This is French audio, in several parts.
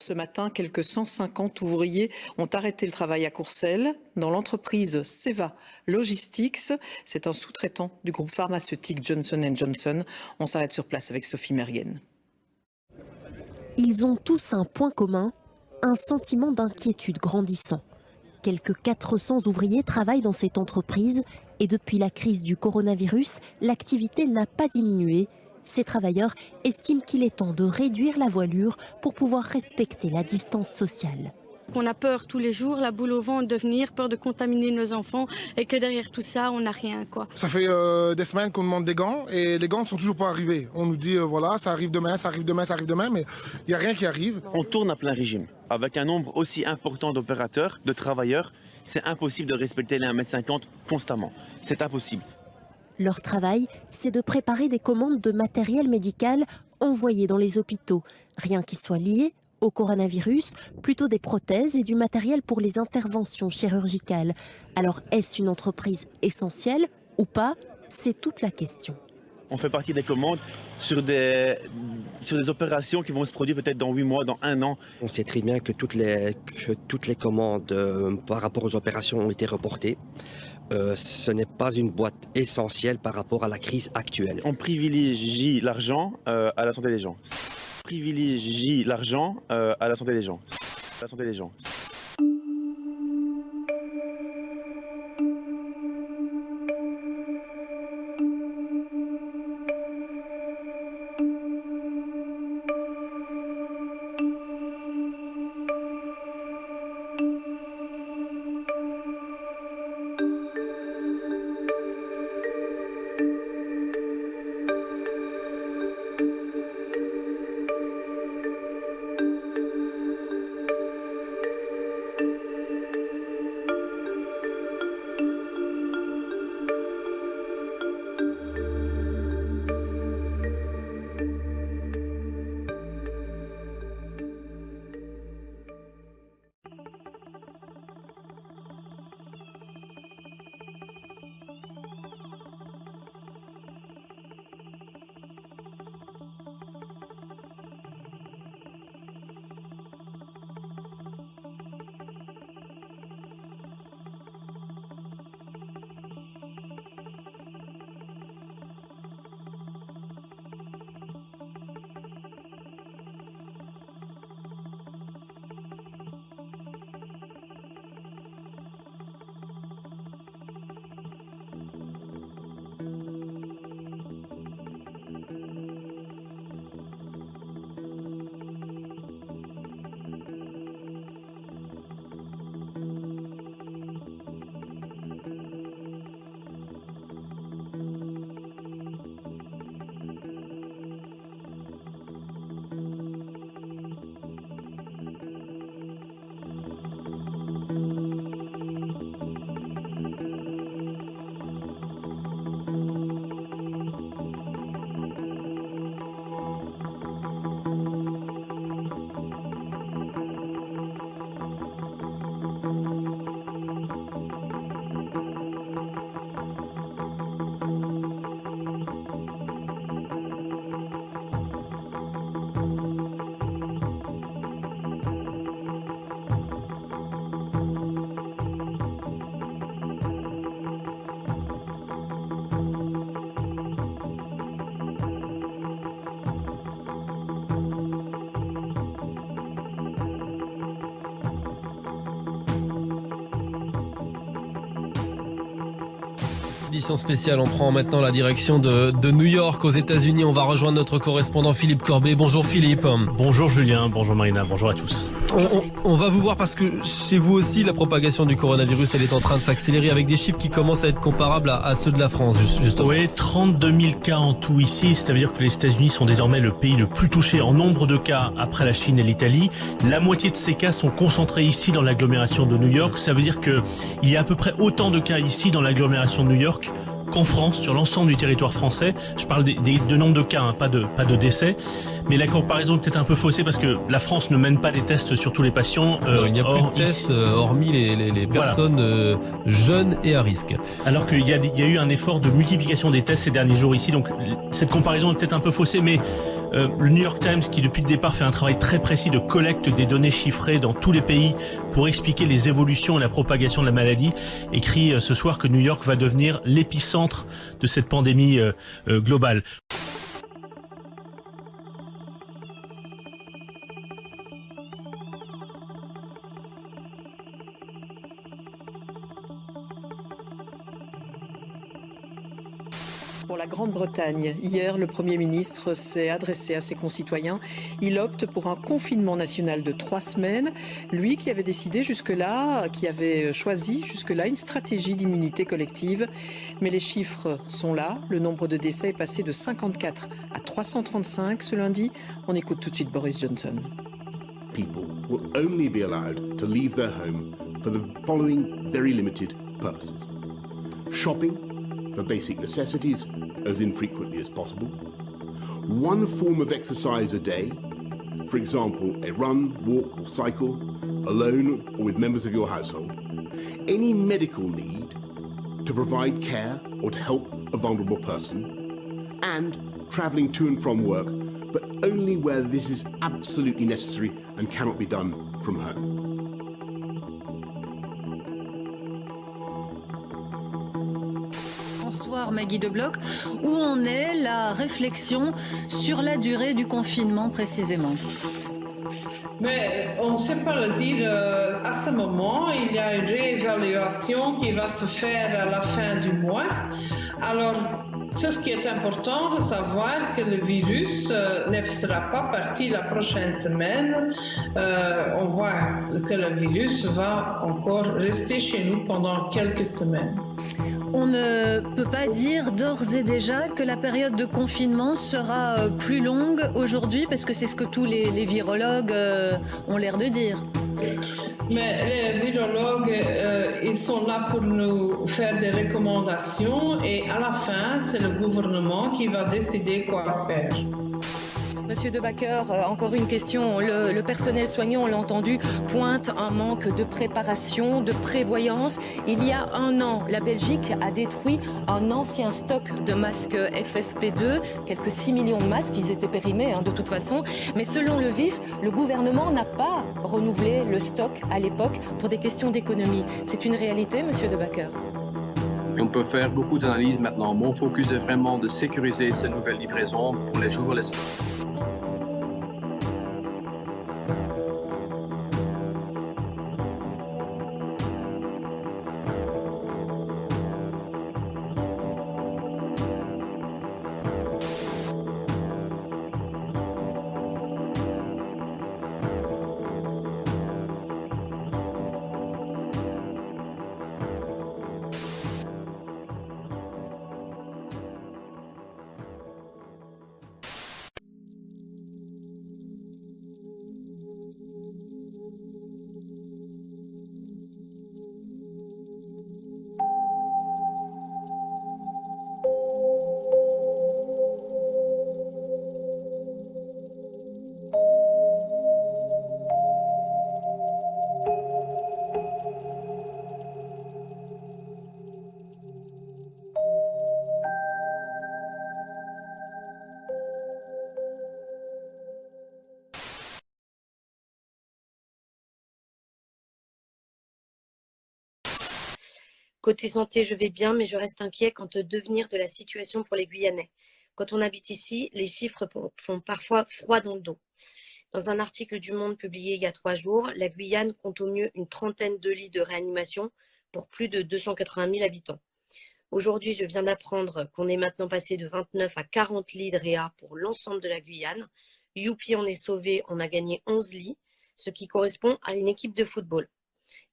Ce matin, quelques 150 ouvriers ont arrêté le travail à Courcelles dans l'entreprise Seva Logistics. C'est un sous-traitant du groupe pharmaceutique Johnson & Johnson. On s'arrête sur place avec Sophie Merguen. Ils ont tous un point commun, un sentiment d'inquiétude grandissant. Quelques 400 ouvriers travaillent dans cette entreprise et depuis la crise du coronavirus, l'activité n'a pas diminué. Ces travailleurs estiment qu'il est temps de réduire la voilure pour pouvoir respecter la distance sociale. On a peur tous les jours, la boule au ventre de venir, peur de contaminer nos enfants et que derrière tout ça, on n'a rien, quoi. Ça fait des semaines qu'on demande des gants et les gants ne sont toujours pas arrivés. On nous dit voilà, ça arrive demain, ça arrive demain, ça arrive demain, mais il n'y a rien qui arrive. On tourne à plein régime. Avec un nombre aussi important d'opérateurs, de travailleurs, c'est impossible de respecter les 1,50 m constamment. C'est impossible. Leur travail, c'est de préparer des commandes de matériel médical envoyé dans les hôpitaux. Rien qui soit lié au coronavirus, plutôt des prothèses et du matériel pour les interventions chirurgicales. Alors, est-ce une entreprise essentielle ou pas? C'est toute la question. On fait partie des commandes sur des opérations qui vont se produire peut-être dans 8 mois, dans 1 an. On sait très bien que toutes les commandes par rapport aux opérations ont été reportées. Ce n'est pas une boîte essentielle par rapport à la crise actuelle. On privilégie l'argent à la santé des gens. On privilégie l'argent à la santé des gens. La santé des gens. Édition spéciale, on prend maintenant la direction de New York aux États-Unis. On va rejoindre notre correspondant Philippe Corbet. Bonjour Philippe. Bonjour Julien, bonjour Marina, bonjour à tous. On va vous voir parce que chez vous aussi la propagation du coronavirus elle est en train de s'accélérer avec des chiffres qui commencent à être comparables à ceux de la France justement. Oui, 32 000 cas en tout ici, c'est-à-dire que les États-Unis sont désormais le pays le plus touché en nombre de cas après la Chine et l'Italie. La moitié de ces cas sont concentrés ici dans l'agglomération de New York. Ça veut dire qu'il y a à peu près autant de cas ici dans l'agglomération de New York qu'en France, sur l'ensemble du territoire français. Je parle de nombre de cas, hein, pas de décès. Mais la comparaison est peut-être un peu faussée parce que la France ne mène pas des tests sur tous les patients. Il n'y a plus de tests hormis les personnes jeunes et à risque. Alors qu'il y a eu un effort de multiplication des tests ces derniers jours ici. Donc cette comparaison est peut-être un peu faussée, mais le New York Times, qui depuis le départ fait un travail très précis de collecte des données chiffrées dans tous les pays pour expliquer les évolutions et la propagation de la maladie, écrit ce soir que New York va devenir l'épicentre de cette pandémie globale. Pour la Grande-Bretagne, hier, le Premier ministre s'est adressé à ses concitoyens. Il opte pour un confinement national de 3 semaines. Lui qui avait décidé jusque-là, qui avait choisi jusque-là une stratégie d'immunité collective. Mais les chiffres sont là. Le nombre de décès est passé de 54 à 335 ce lundi. On écoute tout de suite Boris Johnson. People will only be allowed to leave their home for the following very limited purposes. Shopping for basic necessities as infrequently as possible. One form of exercise a day, for example, a run, walk or cycle, alone or with members of your household. Any medical need to provide care or to help a vulnerable person. And travelling to and from work, but only where this is absolutely necessary and cannot be done from home. Bonsoir Maggie Debloc. Où en est la réflexion sur la durée du confinement précisément? Mais on ne sait pas le dire à ce moment. Il y a une réévaluation qui va se faire à la fin du mois. Alors, ce qui est important de savoir que le virus ne sera pas parti la prochaine semaine. On voit que le virus va encore rester chez nous pendant quelques semaines. On ne peut pas dire d'ores et déjà que la période de confinement sera plus longue aujourd'hui, parce que c'est ce que tous les virologues ont l'air de dire. Mais les virologues, ils sont là pour nous faire des recommandations et à la fin, c'est le gouvernement qui va décider quoi faire. Monsieur De Backer, encore une question. Le personnel soignant, on l'a entendu, pointe un manque de préparation, de prévoyance. Il y a 1 an, la Belgique a détruit un ancien stock de masques FFP2, quelques 6 millions de masques, ils étaient périmés de toute façon. Mais selon le VIF, le gouvernement n'a pas renouvelé le stock à l'époque pour des questions d'économie. C'est une réalité, monsieur De Backer? On peut faire beaucoup d'analyses maintenant. Mon focus est vraiment de sécuriser ces nouvelles livraisons pour les jours et les semaines. Côté santé, je vais bien, mais je reste inquiet quant au devenir de la situation pour les Guyanais. Quand on habite ici, les chiffres font parfois froid dans le dos. Dans un article du Monde publié il y a 3 jours, la Guyane compte au mieux une trentaine de lits de réanimation pour plus de 280 000 habitants. Aujourd'hui, je viens d'apprendre qu'on est maintenant passé de 29 à 40 lits de réa pour l'ensemble de la Guyane. Youpi, on est sauvé, on a gagné 11 lits, ce qui correspond à une équipe de football.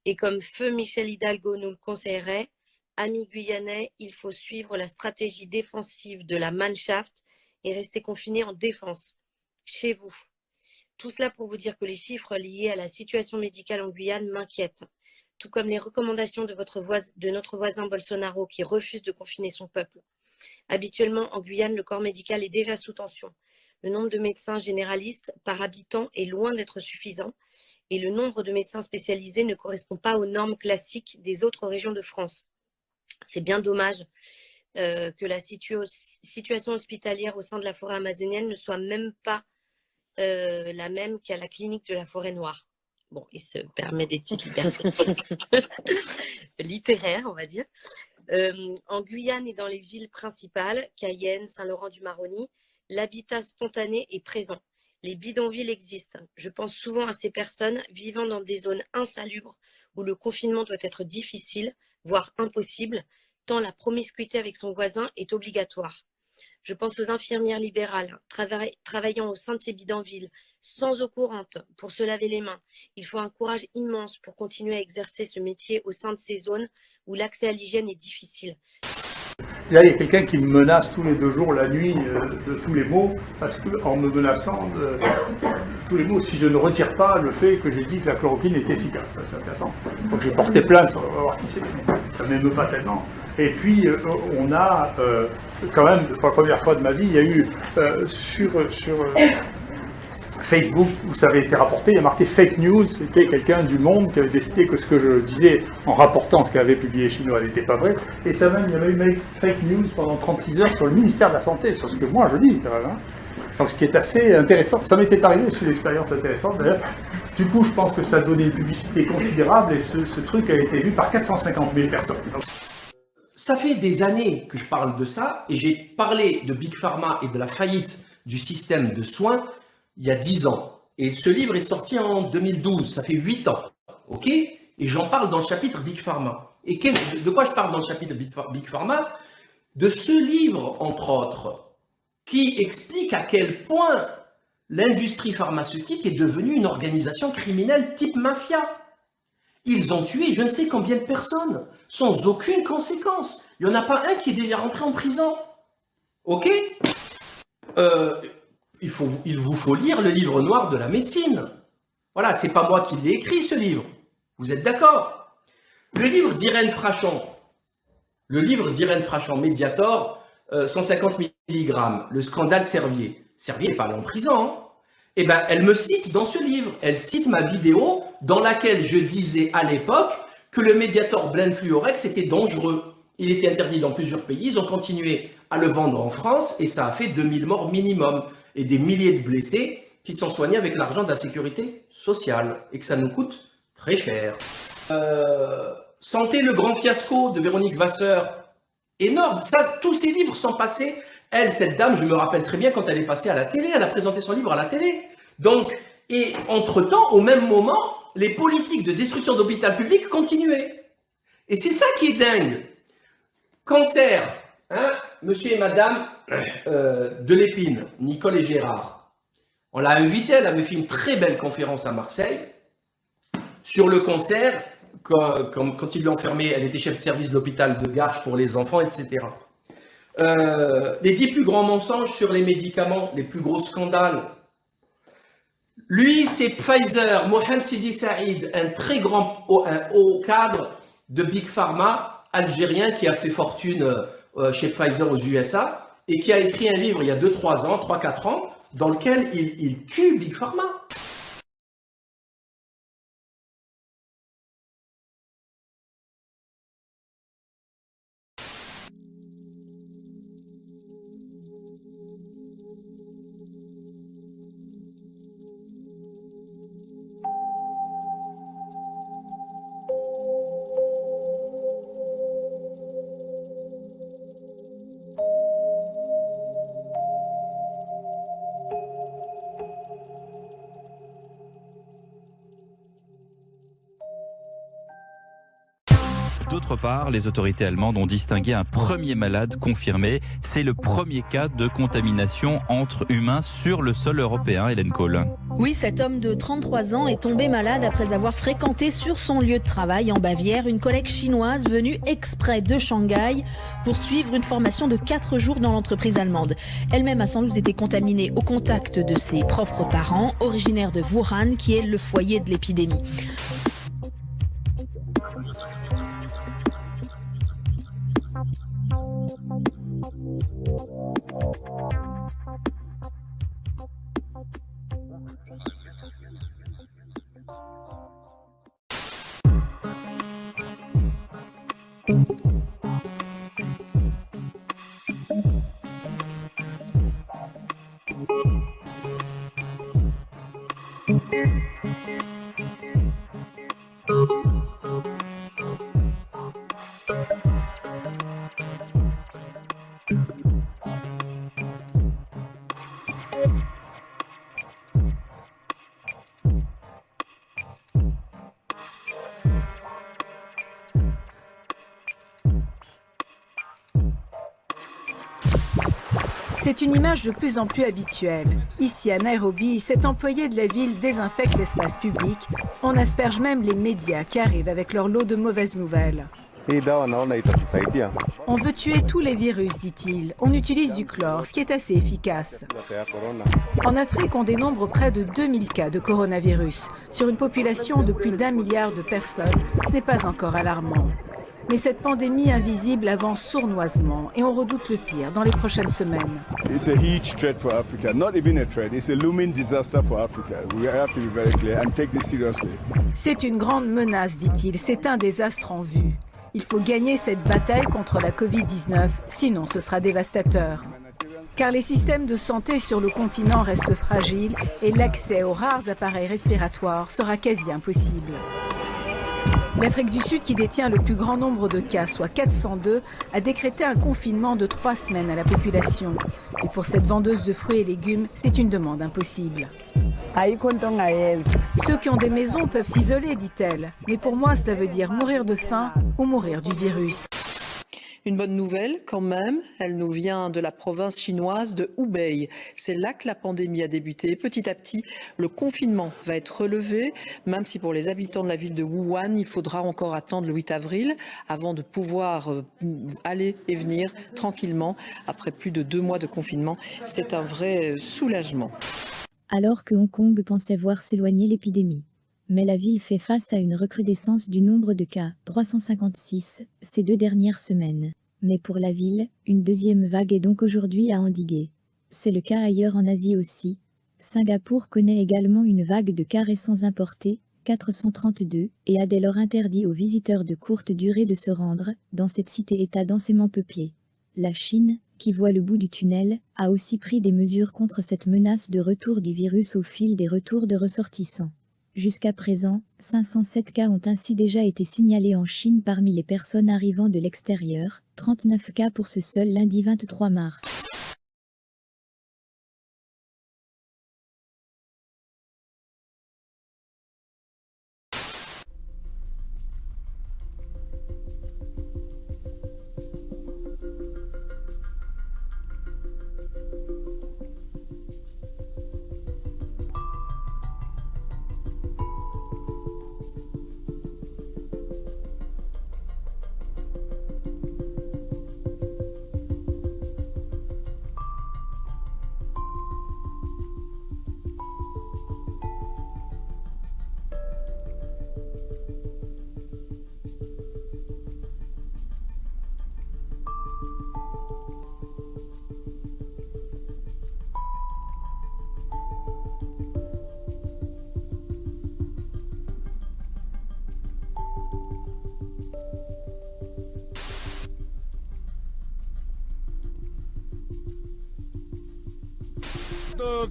Et comme feu Michel Hidalgo nous le conseillerait, amis guyanais, il faut suivre la stratégie défensive de la Mannschaft et rester confiné en défense, chez vous. Tout cela pour vous dire que les chiffres liés à la situation médicale en Guyane m'inquiètent. tout comme les recommandations de notre voisin Bolsonaro qui refuse de confiner son peuple. Habituellement, en Guyane, le corps médical est déjà sous tension. Le nombre de médecins généralistes par habitant est loin d'être suffisant et le nombre de médecins spécialisés ne correspond pas aux normes classiques des autres régions de France. C'est bien dommage que la situation hospitalière au sein de la forêt amazonienne ne soit même pas la même qu'à la clinique de la forêt noire. Bon, il se permet des petites libertés littéraires, on va dire. En Guyane et dans les villes principales, Cayenne, Saint-Laurent-du-Maroni, l'habitat spontané est présent. Les bidonvilles existent. Je pense souvent à ces personnes vivant dans des zones insalubres où le confinement doit être difficile, voire impossible, tant la promiscuité avec son voisin est obligatoire. Je pense aux infirmières libérales travaillant au sein de ces bidonvilles, sans eau courante, pour se laver les mains. Il faut un courage immense pour continuer à exercer ce métier au sein de ces zones où l'accès à l'hygiène est difficile. Là, il y a quelqu'un qui me menace tous les 2 jours, la nuit, de tous les maux, parce qu'en me menaçant de tous les maux, si je ne retire pas le fait que j'ai dit que la chloroquine était efficace. Ça, c'est intéressant. Donc j'ai porté plainte, on va voir qui c'est, ça ne m'émeut pas tellement. Et puis, on a, quand même, pour la première fois de ma vie, il y a eu sur Facebook, où ça avait été rapporté, il y a marqué fake news, c'était quelqu'un du Monde qui avait décidé que ce que je disais en rapportant ce qu'avait publié Chinois n'était pas vrai, et ça même, il y avait eu fake news pendant 36 heures sur le ministère de la Santé, sur ce que moi je dis quand même. Hein. Donc ce qui est assez intéressant, ça m'était arrivé, c'est une expérience intéressante d'ailleurs. Du coup, je pense que ça donnait une publicité considérable, et ce truc a été vu par 450 000 personnes. Donc, ça fait des années que je parle de ça, et j'ai parlé de Big Pharma et de la faillite du système de soins il y a 10 ans. Et ce livre est sorti en 2012, ça fait 8 ans. Ok ? Et j'en parle dans le chapitre Big Pharma. Et de quoi je parle dans le chapitre Big Pharma ? De ce livre, entre autres, qui explique à quel point l'industrie pharmaceutique est devenue une organisation criminelle type mafia. Ils ont tué je ne sais combien de personnes, sans aucune conséquence. Il n'y en a pas un qui est déjà rentré en prison. Ok ? Il vous faut lire le livre noir de la médecine. Voilà, c'est pas moi qui l'ai écrit ce livre. Vous êtes d'accord? Le livre d'Irène Frachon, Mediator, 150 mg, le scandale Servier. Servier est pas allé en prison. Hein. Eh ben, elle me cite dans ce livre. Elle cite ma vidéo dans laquelle je disais à l'époque que le Mediator Blenfluorex était dangereux. Il était interdit dans plusieurs pays. Ils ont continué à le vendre en France et ça a fait 2000 morts minimum et des milliers de blessés qui sont soignés avec l'argent de la sécurité sociale et que ça nous coûte très cher. Santé, le grand fiasco de Véronique Vasseur, énorme. Ça, tous ces livres sont passés. Elle, cette dame, je me rappelle très bien quand elle est passée à la télé, elle a présenté son livre à la télé. Donc, et entre-temps, au même moment, les politiques de destruction d'hôpital public continuaient. Et c'est ça qui est dingue. Cancer, hein, monsieur et madame de l'Épine, Nicole et Gérard. On l'a invitée, elle avait fait une très belle conférence à Marseille sur le cancer. Quand ils l'ont enfermée, elle était chef de service de l'hôpital de Garches pour les enfants, etc. Les 10 plus grands mensonges sur les médicaments, les plus gros scandales. Lui, c'est Pfizer, Mohamed Sidi Saïd, un très grand haut cadre de Big Pharma algérien qui a fait fortune chez Pfizer aux USA et qui a écrit un livre il y a 2-3 ans, 3-4 ans, dans lequel il tue Big Pharma. D'autre part, les autorités allemandes ont distingué un premier malade confirmé. C'est le premier cas de contamination entre humains sur le sol européen, Hélène Cole. Oui, cet homme de 33 ans est tombé malade après avoir fréquenté sur son lieu de travail en Bavière une collègue chinoise venue exprès de Shanghai pour suivre une formation de 4 jours dans l'entreprise allemande. Elle-même a sans doute été contaminée au contact de ses propres parents, originaires de Wuhan, qui est le foyer de l'épidémie. C'est une image de plus en plus habituelle. Ici à Nairobi, cet employé de la ville désinfecte l'espace public. On asperge même les médias qui arrivent avec leur lot de mauvaises nouvelles. On veut tuer tous les virus, dit-il. On utilise du chlore, ce qui est assez efficace. En Afrique, on dénombre près de 2000 cas de coronavirus. Sur une population de plus d'1 milliard de personnes, ce n'est pas encore alarmant. Mais cette pandémie invisible avance sournoisement et on redoute le pire dans les prochaines semaines. It's a huge threat for Africa. Not even a threat, it's a looming disaster for Africa. We have to be very clear and take this seriously. C'est une grande menace, dit-il. C'est un désastre en vue. Il faut gagner cette bataille contre la Covid-19, sinon ce sera dévastateur. Car les systèmes de santé sur le continent restent fragiles et l'accès aux rares appareils respiratoires sera quasi impossible. L'Afrique du Sud, qui détient le plus grand nombre de cas, soit 402, a décrété un confinement de 3 semaines à la population. Et pour cette vendeuse de fruits et légumes, c'est une demande impossible. Ceux qui ont des maisons peuvent s'isoler, dit-elle. Mais pour moi, cela veut dire mourir de faim ou mourir du virus. Une bonne nouvelle quand même, elle nous vient de la province chinoise de Hubei. C'est là que la pandémie a débuté. Petit à petit, le confinement va être relevé, même si pour les habitants de la ville de Wuhan, il faudra encore attendre le 8 avril avant de pouvoir aller et venir tranquillement. Après plus de 2 mois de confinement, c'est un vrai soulagement. Alors que Hong Kong pensait voir s'éloigner l'épidémie. Mais la ville fait face à une recrudescence du nombre de cas, 356, ces 2 dernières semaines. Mais pour la ville, une deuxième vague est donc aujourd'hui à endiguer. C'est le cas ailleurs en Asie aussi. Singapour connaît également une vague de cas récents importés, 432, et a dès lors interdit aux visiteurs de courte durée de se rendre dans cette cité-État densément peuplée. La Chine, qui voit le bout du tunnel, a aussi pris des mesures contre cette menace de retour du virus au fil des retours de ressortissants. Jusqu'à présent, 507 cas ont ainsi déjà été signalés en Chine parmi les personnes arrivant de l'extérieur, 39 cas pour ce seul lundi 23 mars.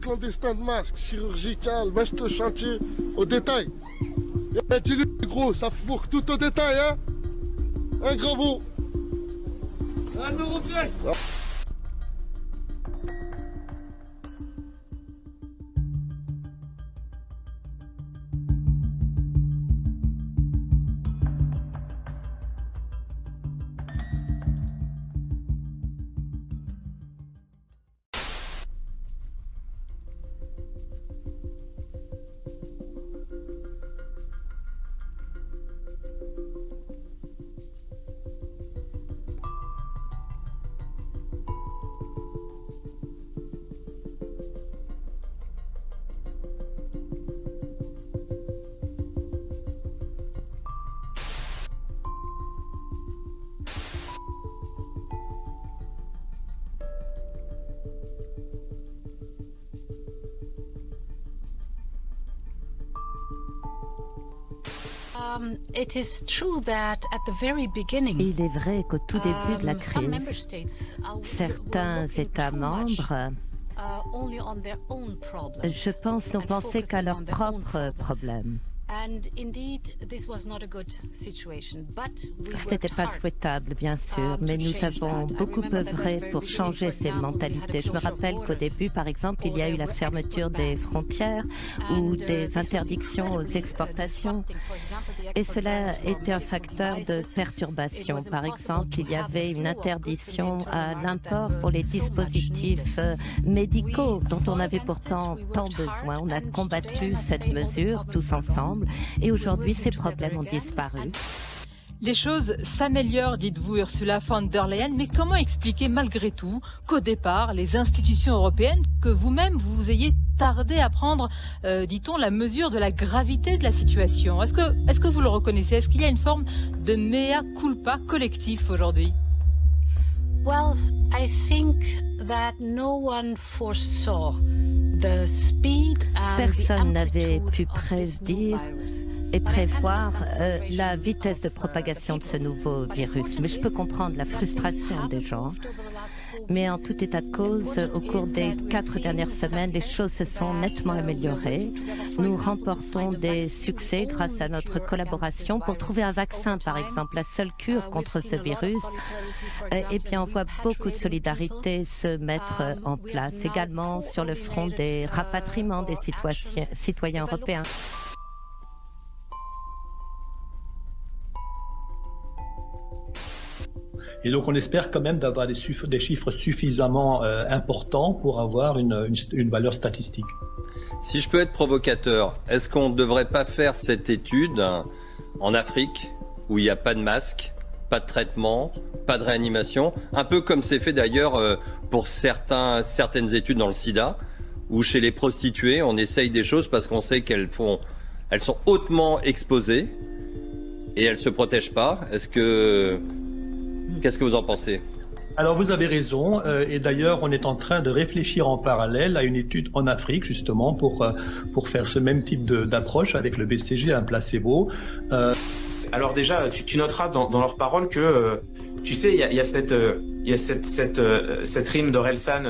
Clandestin de masque, chirurgical, vaste chantier, au détail. Et tu lui gros, ça fourre tout au détail, hein. Un gros. 1 euro pièce. Il est vrai qu'au tout début de la crise, certains États membres Je pense ne penser qu'à leurs propres problèmes. Ce n'était pas souhaitable, bien sûr, mais nous avons beaucoup œuvré pour changer ces mentalités. Je me rappelle qu'au début, par exemple, il y a eu la fermeture des frontières ou des interdictions aux exportations. Et cela était un facteur de perturbation. Par exemple, il y avait une interdiction à l'import pour les dispositifs médicaux dont on avait pourtant tant besoin. On a combattu cette mesure tous ensemble. Et aujourd'hui, ces problèmes ont disparu. Les choses s'améliorent, dites-vous, Ursula von der Leyen, mais comment expliquer malgré tout qu'au départ, les institutions européennes, que vous-même, vous ayez tardé à prendre, dit-on, la mesure de la gravité de la situation? Est-ce que vous le reconnaissez? Est-ce qu'il y a une forme de mea culpa collectif aujourd'hui? Well, I think that no one foresaw the speed and Personne n'avait pu prédire et prévoir la vitesse de propagation de ce nouveau virus. Mais je peux comprendre la frustration des gens. Mais en tout état de cause, au cours des 4 dernières semaines, les choses se sont nettement améliorées. Nous remportons des succès grâce à notre collaboration pour trouver un vaccin, par exemple, la seule cure contre ce virus. Et bien, on voit beaucoup de solidarité se mettre en place, également sur le front des rapatriements des citoyens européens. Et donc on espère quand même d'avoir des chiffres suffisamment importants pour avoir une valeur statistique. Si je peux être provocateur, est-ce qu'on ne devrait pas faire cette étude en Afrique où il n'y a pas de masque, pas de traitement, pas de réanimation, un peu comme c'est fait d'ailleurs pour certaines études dans le sida, où chez les prostituées on essaye des choses parce qu'on sait elles sont hautement exposées et elles ne se protègent pas. Qu'est-ce que vous en pensez? Alors vous avez raison, et d'ailleurs on est en train de réfléchir en parallèle à une étude en Afrique justement pour faire ce même type d'approche avec le BCG, un placebo. Alors déjà, tu noteras dans leurs paroles que, tu sais, il y a cette rime d'Orelsan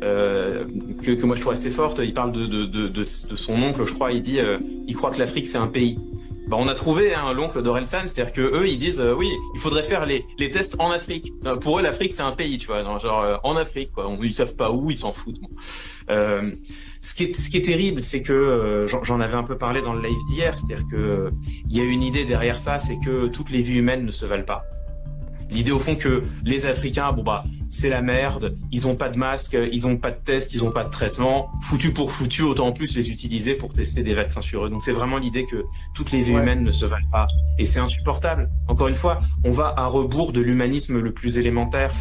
que moi je trouve assez forte. Il parle de son oncle, je crois, il dit il croit que l'Afrique c'est un pays. Bah, on a trouvé l'oncle d'Orelsan, c'est-à-dire que eux ils disent oui, il faudrait faire les tests en Afrique. Pour eux l'Afrique c'est un pays, tu vois, genre en Afrique quoi. Ils savent pas où, ils s'en foutent. Bon. Ce qui est terrible, c'est que j'en avais un peu parlé dans le live d'hier, c'est-à-dire que il y a une idée derrière ça, c'est que toutes les vies humaines ne se valent pas. L'idée au fond que les Africains, bon bah c'est la merde, ils ont pas de masque, ils ont pas de test, ils ont pas de traitement, foutu pour foutu, autant en plus les utiliser pour tester des vaccins sur eux. Donc c'est vraiment l'idée que toutes les vies humaines ne se valent pas. Et c'est insupportable. Encore une fois, on va à rebours de l'humanisme le plus élémentaire.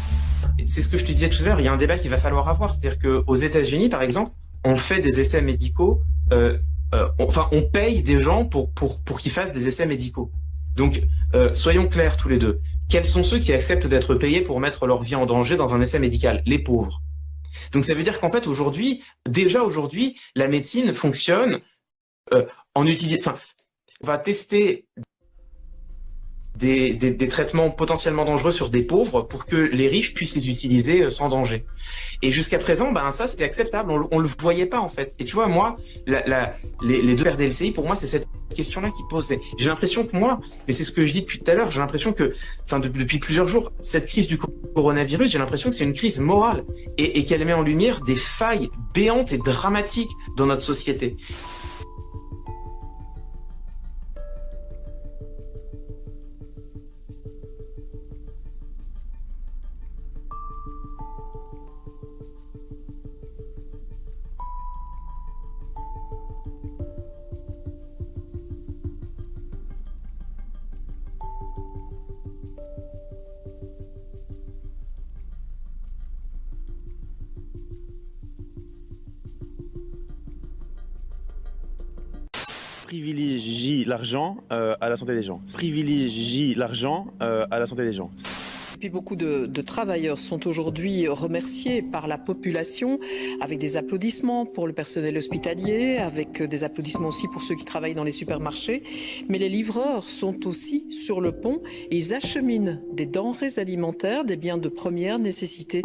C'est ce que je te disais tout à l'heure, il y a un débat qu'il va falloir avoir, c'est-à-dire qu'aux États-Unis par exemple, on fait des essais médicaux, on paye des gens pour qu'ils fassent des essais médicaux. Donc, soyons clairs tous les deux. Quels sont ceux qui acceptent d'être payés pour mettre leur vie en danger dans un essai médical? Les pauvres. Donc, ça veut dire qu'en fait, aujourd'hui, la médecine fonctionne on va tester des traitements potentiellement dangereux sur des pauvres pour que les riches puissent les utiliser sans danger. Et jusqu'à présent, ça c'était acceptable, on le voyait pas en fait. Et tu vois, moi, les deux RDLCI, pour moi, c'est cette question-là qui pose. J'ai l'impression que moi, et c'est ce que je dis depuis tout à l'heure, j'ai l'impression que, depuis plusieurs jours, cette crise du coronavirus, j'ai l'impression que c'est une crise morale et qu'elle met en lumière des failles béantes et dramatiques dans notre société. Privilégie l'argent à la santé des gens. Privilégie l'argent à la santé des gens. Puis beaucoup de travailleurs sont aujourd'hui remerciés par la population avec des applaudissements pour le personnel hospitalier, avec des applaudissements aussi pour ceux qui travaillent dans les supermarchés. Mais les livreurs sont aussi sur le pont et ils acheminent des denrées alimentaires, des biens de première nécessité.